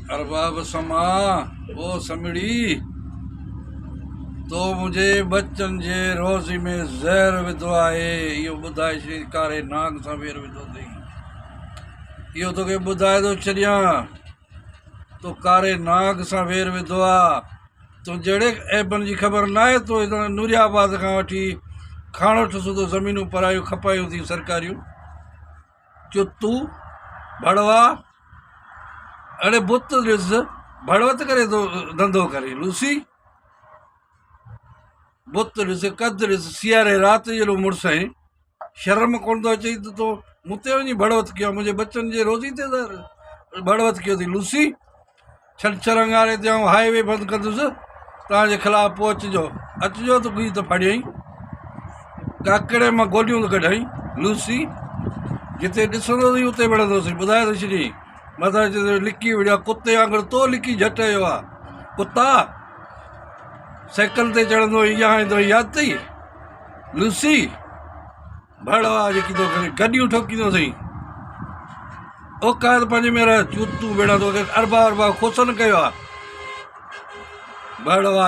अरबाब समा ओ समड़ी तो मुझे बच्चन जे रोज़ी में ज़हर विधो आहे। इहो ॿुधाए श्री कारे नाग सां वेर विधो अथई। इहो तोखे ॿुधाए थो छॾियां तो कारे नाग सां वेर विधो आहे। तो जहिड़े ऐबनि जी ख़बर न आहे तो नूरियाबाद खां वठी खाणो सुधो ज़मीनूं परायूं खपायूं थी सरकारियूं। चुतू भड़वा अड़े बुत ॾिस भड़वत करे थो धंधो करे लूसी। बुत ॾिस कद ॾिस सियारे राति जहिड़ो मुड़ुसु आहे। शर्म कोन थो अचई त तो मूं ते वञी भड़वत कयो मुंहिंजे बचनि जे रोज़ी ते भड़वत कयो थी लूसी। छंछरु अंगारे ते आउं हाईवे बंदि कंदुसि तव्हांजे ख़िलाफ़ु पोइ अचिजो त गुई त फाड़ियईं काकड़े मां गोलियूं त कढाई लूसी। जिते ॾिसंदो अथई उते विढ़ंदोसीं ॿुधाए थो छॾी मथां लिकी विढ़ियो आहे कुते वांगुरु तो लिकी झट वियो आहे। कुता साइकिल ते चढ़ंदो इहा ईंदो यादि अथई लूसी। भड़वा जेकी थो करे गॾियूं ठोकींदो अथई औकात पंहिंजे में रह चूतू भेड़ा तोखे अरबा खोसन कयो आहे भड़वा।